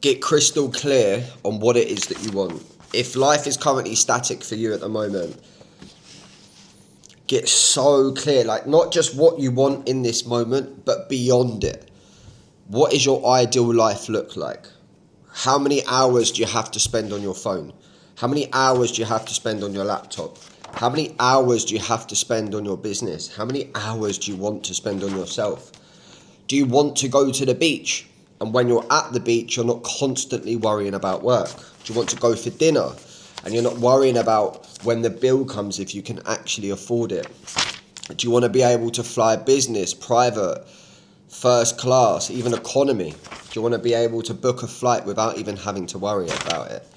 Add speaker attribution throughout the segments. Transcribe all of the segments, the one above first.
Speaker 1: Get crystal clear on what it is that you want. If life is currently static for you at the moment, get so clear, like not just what you want in this moment, but beyond it. What does your ideal life look like? How many hours do you have to spend on your phone? How many hours do you have to spend on your laptop? How many hours do you have to spend on your business? How many hours do you want to spend on yourself? Do you want to go to the beach? And when you're at the beach, you're not constantly worrying about work. Do you want to go for dinner? And you're not worrying about when the bill comes, if you can actually afford it. Do you want to be able to fly business, private, first class, even economy? Do you want to be able to book a flight without even having to worry about it?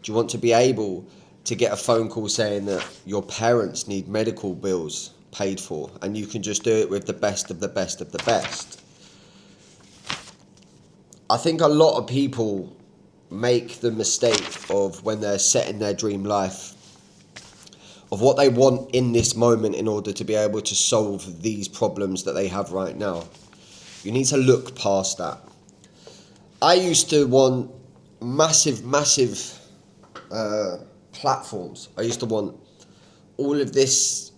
Speaker 1: Do you want to be able to get a phone call saying that your parents need medical bills paid for and you can just do it with the best of the best of the best? I think a lot of people make the mistake of, when they're setting their dream life, of what they want in this moment in order to be able to solve these problems that they have right now. You need to look past that. I used to want massive platforms. I used to want all of this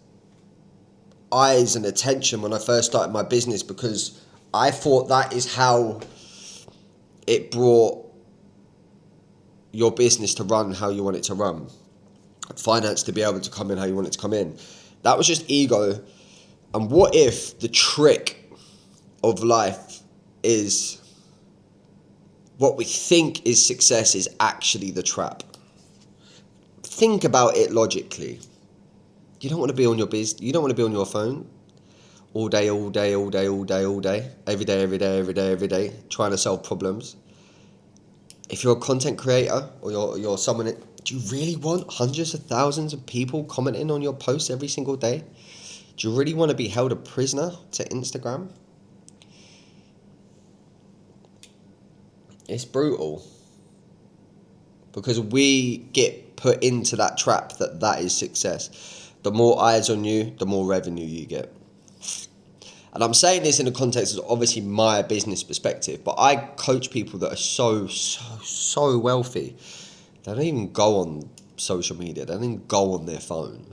Speaker 1: eyes and attention when I first started my business, because I thought that is how it brought your business to run how you want it to run. Finance to be able to come in how you want it to come in. That was just ego. And what if the trick of life is what we think is success is actually the trap? Think about it logically. You don't want to be on your you don't want to be on your phone all day, every day, trying to solve problems. If you're a content creator or you're someone, do you really want hundreds of thousands of people commenting on your posts every single day? Do you really want to be held a prisoner to Instagram? It's brutal, because we get put into that trap that is success. The more eyes on you, the more revenue you get. And I'm saying this in the context of obviously my business perspective, but I coach people that are so wealthy. They don't even go on social media. They don't even go on their phone.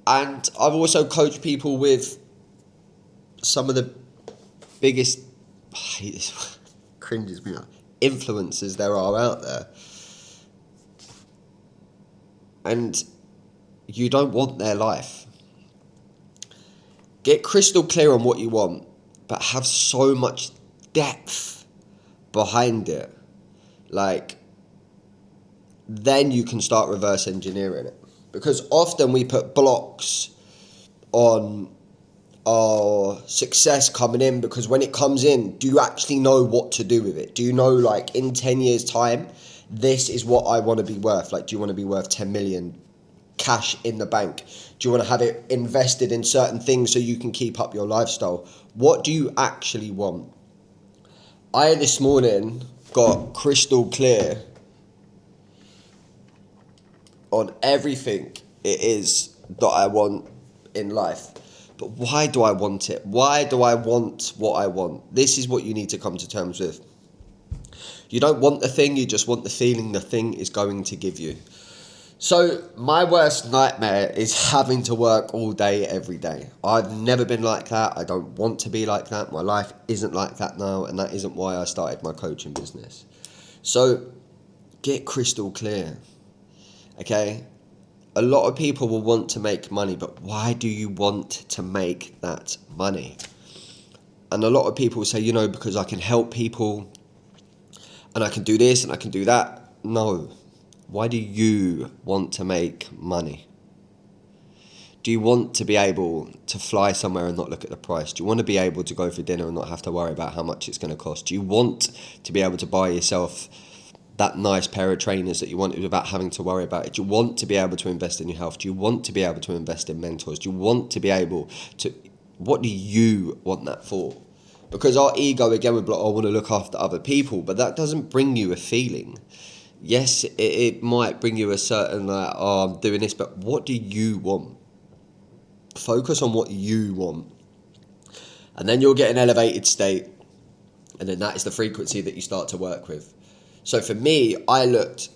Speaker 1: And I've also coached people with some of the biggest, I hate this, cringes me out, influencers there are out there. And you don't want their life. Get crystal clear on what you want, but have so much depth behind it. Like, then you can start reverse engineering it. Because often we put blocks on our success coming in, because when it comes in, do you actually know what to do with it? Do you know, like, in 10 years' time, this is what I want to be worth? Like, do you want to be worth 10 million cash in the bank? Do you want to have it invested in certain things so you can keep up your lifestyle? What do you actually want? I this morning got crystal clear on everything it is that I want in life. But why do I want it? Why do I want what I want? This is what you need to come to terms with. You don't want the thing, you just want the feeling the thing is going to give you. So my worst nightmare is having to work all day, every day. I've never been like that. I don't want to be like that. My life isn't like that now, and that isn't why I started my coaching business. So get crystal clear, okay? A lot of people will want to make money, but why do you want to make that money? And a lot of people say, because I can help people, and I can do this, and I can do that. No. Why do you want to make money? Do you want to be able to fly somewhere and not look at the price? Do you want to be able to go for dinner and not have to worry about how much it's going to cost? Do you want to be able to buy yourself that nice pair of trainers that you wanted without having to worry about it? Do you want to be able to invest in your health? Do you want to be able to invest in mentors? Do you want to be able to... What do you want that for? Because our ego, again, would be like, I want to look after other people, but that doesn't bring you a feeling. Yes, it might bring you a certain, I'm doing this, but what do you want? Focus on what you want. And then you'll get an elevated state. And then that is the frequency that you start to work with. So for me, I looked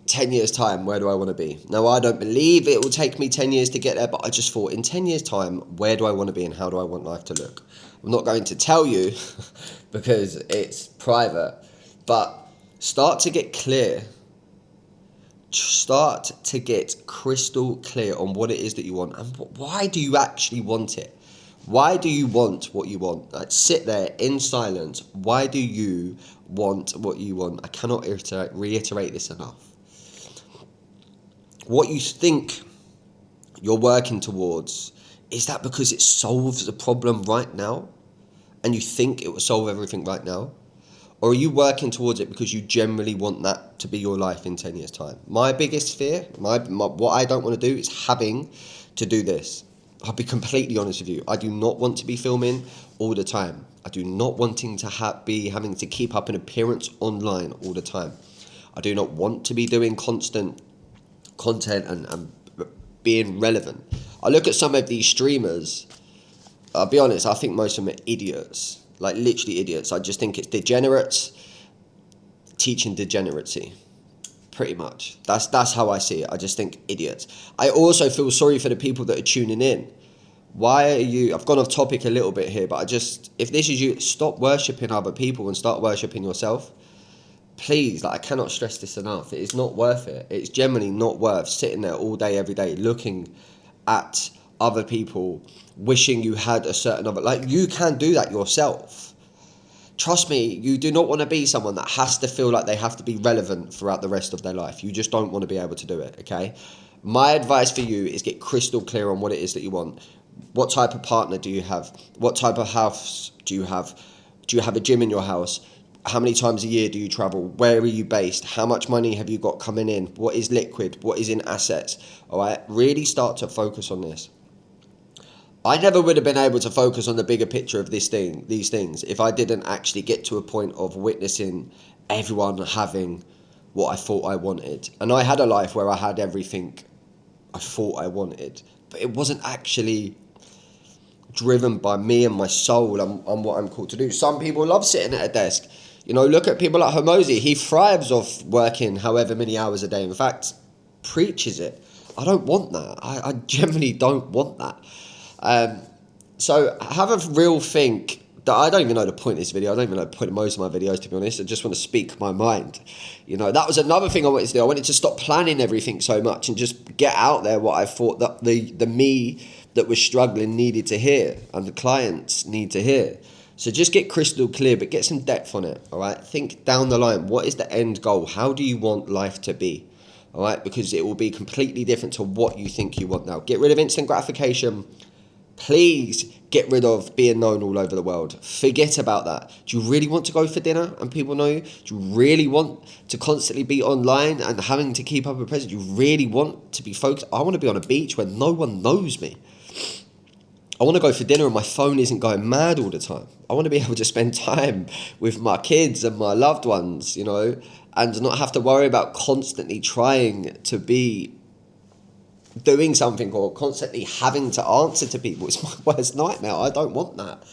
Speaker 1: 10 years time, where do I want to be? Now, I don't believe it will take me 10 years to get there, but I just thought in 10 years time, where do I want to be and how do I want life to look? I'm not going to tell you because it's private, but start to get clear. Start to get crystal clear on what it is that you want and why do you actually want it? Why do you want what you want? Like, sit there in silence. Why do you want what you want? I cannot reiterate this enough. What you think you're working towards, is that because it solves a problem right now and you think it will solve everything right now? Or are you working towards it because you generally want that to be your life in 10 years' time? My biggest fear, what I don't want to do is having to do this. I'll be completely honest with you. I do not want to be filming all the time. I do not wanting to be having to keep up an appearance online all the time. I do not want to be doing constant content and being relevant. I look at some of these streamers, I'll be honest, I think most of them are idiots. Like, literally idiots. I just think it's degenerates teaching degeneracy. Pretty much. That's how I see it. I just think idiots. I also feel sorry for the people that are tuning in. Why are you... I've gone off topic a little bit here, but if this is you, stop worshipping other people and start worshipping yourself. Please, like, I cannot stress this enough. It is not worth it. It's generally not worth sitting there all day, every day, looking at other people, wishing you had a certain other... Like, you can do that yourself. Trust me, you do not want to be someone that has to feel like they have to be relevant throughout the rest of their life. You just don't want to be able to do it, okay? My advice for you is get crystal clear on what it is that you want. What type of partner do you have? What type of house do you have? Do you have a gym in your house? How many times a year do you travel? Where are you based? How much money have you got coming in? What is liquid? What is in assets? All right, really start to focus on this. I never would have been able to focus on the bigger picture of these things, if I didn't actually get to a point of witnessing everyone having what I thought I wanted. And I had a life where I had everything I thought I wanted, but it wasn't actually driven by me and my soul and what I'm called to do. Some people love sitting at a desk. You know, look at people like Hormozi. He thrives off working however many hours a day. In fact, preaches it. I don't want that. I generally don't want that. So have a real think. That I don't even know the point of this video. I don't even know the point of most of my videos, to be honest. I just want to speak my mind. You know, that was another thing I wanted to do. I wanted to stop planning everything so much and just get out there what I thought that the me that was struggling needed to hear and the clients need to hear. So just get crystal clear, but get some depth on it, all right? Think down the line. What is the end goal? How do you want life to be? All right? Because it will be completely different to what you think you want now. Get rid of instant gratification. Please get rid of being known all over the world. Forget about that. Do you really want to go for dinner and people know you? Do you really want to constantly be online and having to keep up with presence? Do you really want to be focused? I want to be on a beach where no one knows me. I want to go for dinner and my phone isn't going mad all the time. I want to be able to spend time with my kids and my loved ones, you know, and not have to worry about constantly trying to be doing something or constantly having to answer to people. It's my worst nightmare. I don't want that,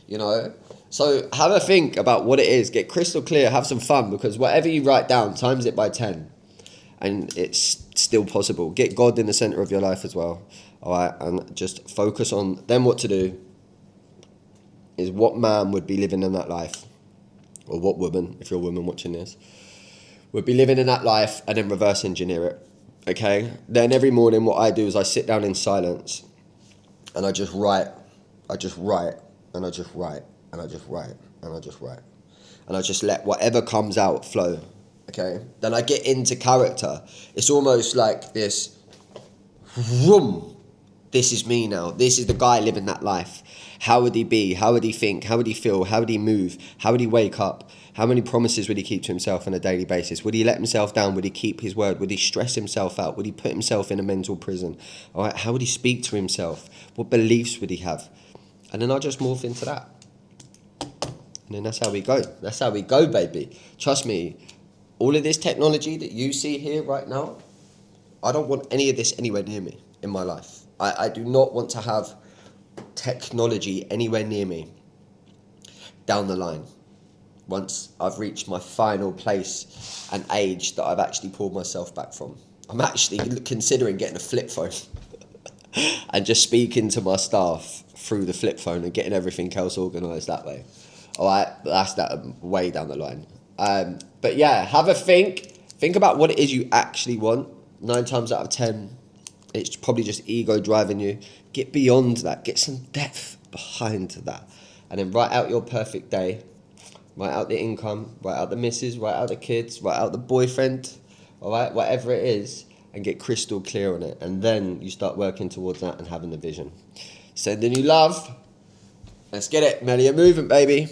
Speaker 1: you know. So have a think about what it is. Get crystal clear. Have some fun, because whatever you write down, times it by 10. And it's still possible. Get God in the center of your life as well. All right. And just focus on then what to do is what man would be living in that life, or what woman, if you're a woman watching this, would be living in that life, and then reverse engineer it. Okay. Then every morning what I do is I sit down in silence and I just write. I just write and I just write and I just write and I just write. And I just let whatever comes out flow. Okay. Then I get into character. It's almost like this, vroom. This is me now. This is the guy living that life. How would he be? How would he think? How would he feel? How would he move? How would he wake up? How many promises would he keep to himself on a daily basis? Would he let himself down? Would he keep his word? Would he stress himself out? Would he put himself in a mental prison? All right. How would he speak to himself? What beliefs would he have? And then I'll just morph into that. And then that's how we go. That's how we go, baby. Trust me. All of this technology that you see here right now, I don't want any of this anywhere near me in my life. I do not want to have technology anywhere near me down the line. once I've reached my final place and age that I've actually pulled myself back from. I'm actually considering getting a flip phone and just speaking to my staff through the flip phone and getting everything else organised that way. All right, but that's that way down the line. But yeah, have a think. Think about what it is you actually want. 9 times out of 10, it's probably just ego driving you. Get beyond that. Get some depth behind that. And then write out your perfect day. Write out the income. Write out the missus. Write out the kids. Write out the boyfriend. All right, whatever it is. And get crystal clear on it. And then you start working towards that and having the vision. Sending you love. Let's get it. Melia movement, baby.